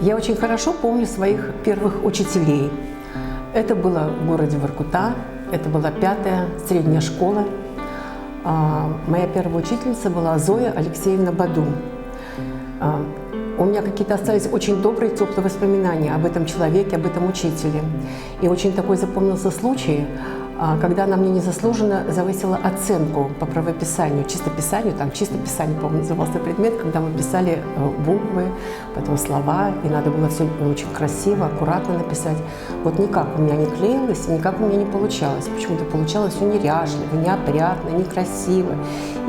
Я очень хорошо помню своих первых учителей. Это было в городе Воркута, это была 5-я средняя школа. Моя первая учительница была Зоя Алексеевна Баду. У меня какие-то остались очень добрые, теплые воспоминания об этом человеке, об этом учителе. И очень такой запомнился случай, когда она мне незаслуженно завысила оценку по правописанию, чистописанию, там чистописание, по-моему, назывался предмет, когда мы писали буквы, потом слова, и надо было все очень красиво, аккуратно написать. Вот никак у меня не клеилось, и никак у меня не получалось. Почему-то получалось все неряшливо, неопрятно, некрасиво.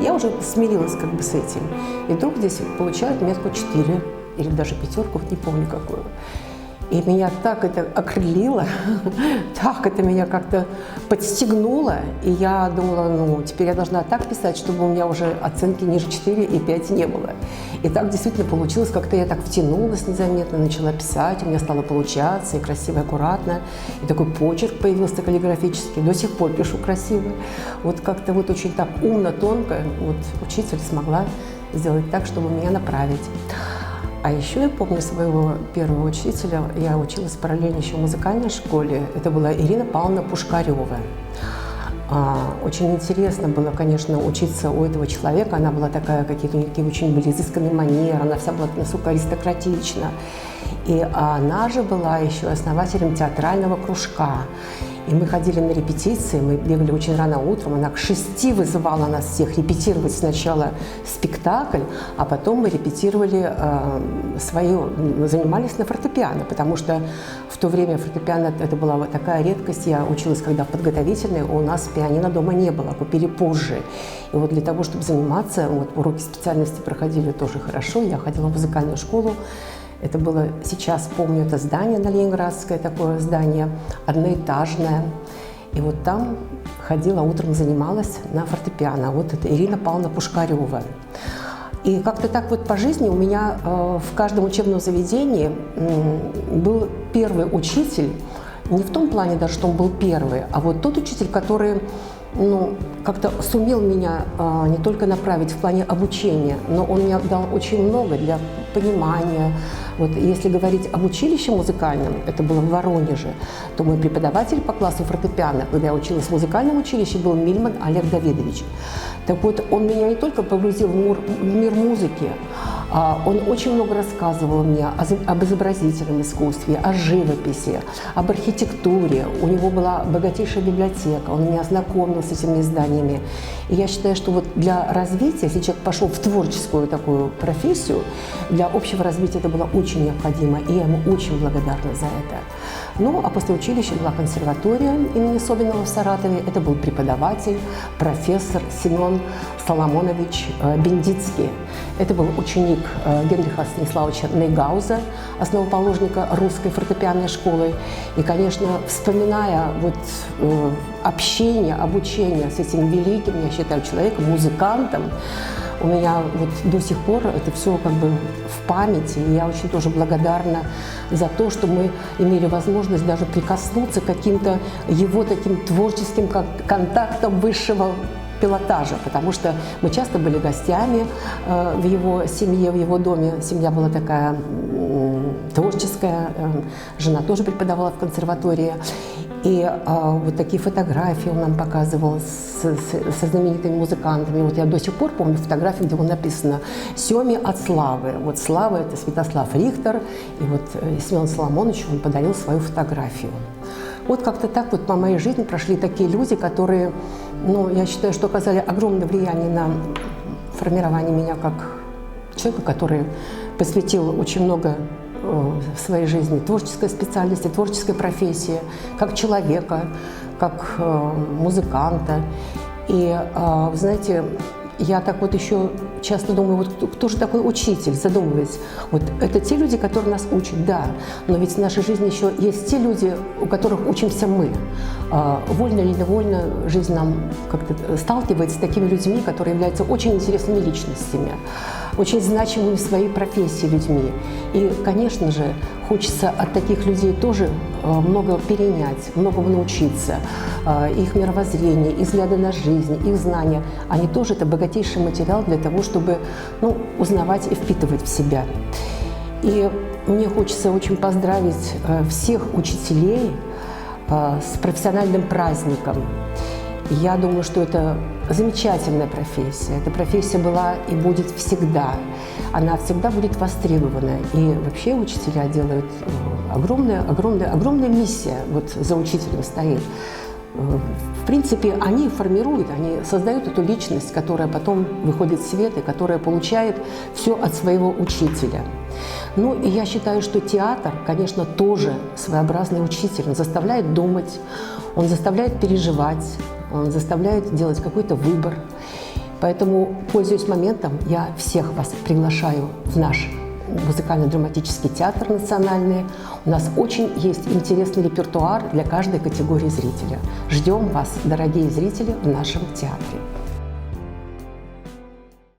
И я уже смирилась как бы с этим. И вдруг здесь получают метку 4 или даже 5, не помню какую. И меня так это окрылило, так это меня как-то подстегнуло. И я думала, ну, теперь я должна так писать, чтобы у меня уже оценки ниже 4 и 5 не было. И так действительно получилось, как-то я так втянулась незаметно, начала писать, у меня стало получаться, и красиво, и аккуратно. И такой почерк появился каллиграфический, до сих пор пишу красиво. Вот как-то вот очень так умно, тонко вот учитель смогла сделать так, чтобы меня направить. А еще я помню своего первого учителя, я училась параллельно еще в музыкальной школе, это была Ирина Павловна Пушкарева. Очень интересно было, конечно, учиться у этого человека, она была такая, какие-то очень были изысканные манеры, она вся была настолько аристократична. И она же была еще основателем театрального кружка. И мы ходили на репетиции, мы бегали очень рано утром, она к 6 вызывала нас всех репетировать сначала спектакль, а потом мы репетировали занимались на фортепиано, потому что в то время фортепиано это была такая редкость, я училась когда в подготовительной, у нас пианино дома не было, купили позже. И вот для того, чтобы заниматься, вот уроки специальности проходили тоже хорошо, я ходила в музыкальную школу. Это было, сейчас помню, это здание на Ленинградское, такое здание, одноэтажное. И вот там ходила, утром занималась на фортепиано. Вот это Ирина Павловна Пушкарева. И как-то так вот по жизни у меня в каждом учебном заведении был первый учитель, не в том плане даже, что он был первый, а вот тот учитель, который как-то сумел меня не только направить в плане обучения, но он мне дал очень много для понимания. Вот если говорить об училище музыкальном, это было в Воронеже, то мой преподаватель по классу фортепиано, когда я училась в музыкальном училище, был Мильман Олег Давидович. Так вот, он меня не только погрузил в мир музыки, он очень много рассказывал мне об изобразительном искусстве, о живописи, об архитектуре. У него была богатейшая библиотека, он меня знакомил с этими изданиями. И я считаю, что вот для развития, если человек пошел в творческую такую профессию, для общего развития это было очень необходимо, и я ему очень благодарна за это. Ну, а после училища была консерватория имени Собинова в Саратове. Это был преподаватель, профессор Семен Соломонович Бендицкий. Это был ученик Генриха Станиславовича Нейгауза, основоположника русской фортепианной школы. И, конечно, вспоминая вот общение, обучение с этим великим, я считаю, человеком, музыкантом, у меня вот до сих пор это все как бы в памяти, и я очень тоже благодарна за то, что мы имели возможность даже прикоснуться к каким-то его таким творческим контактам высшего пилотажа, потому что мы часто были гостями в его семье, в его доме. Семья была такая творческая, жена тоже преподавала в консерватории. И вот такие фотографии он нам показывал со знаменитыми музыкантами. Вот я до сих пор помню фотографию, где было написано «Семе от славы». Вот слава – это Святослав Рихтер, и вот Семен Соломонович, он подарил свою фотографию. Вот как-то так вот по моей жизни прошли такие люди, которые, я считаю, что оказали огромное влияние на формирование меня как человека, который посвятил очень много в своей жизни творческой специальности, творческой профессии, как человека, как музыканта. И, вы знаете, я так вот еще часто думаю, вот кто же такой учитель, задумываясь. Вот это те люди, которые нас учат, да, но ведь в нашей жизни еще есть те люди, у которых учимся мы. Вольно или невольно жизнь нам как-то сталкивается с такими людьми, которые являются очень интересными личностями, очень значимыми в своей профессии людьми. И, конечно же, хочется от таких людей тоже много перенять, многому научиться. Их мировоззрение, их взгляды на жизнь, их знания, они тоже это богатейший материал для того, чтобы узнавать и впитывать в себя. И мне хочется очень поздравить всех учителей с профессиональным праздником. Я думаю, что это замечательная профессия. Эта профессия была и будет всегда. Она всегда будет востребована. И вообще учителя делают огромная миссия вот за учителем стоит. В принципе, они формируют, они создают эту личность, которая потом выходит в свет и которая получает все от своего учителя. Ну, и я считаю, что театр, конечно, тоже своеобразный учитель. Он заставляет думать, он заставляет переживать, он заставляет делать какой-то выбор. Поэтому, пользуясь моментом, я всех вас приглашаю в наш музыкально-драматический театр национальный. У нас очень есть интересный репертуар для каждой категории зрителя. Ждем вас, дорогие зрители, в нашем театре.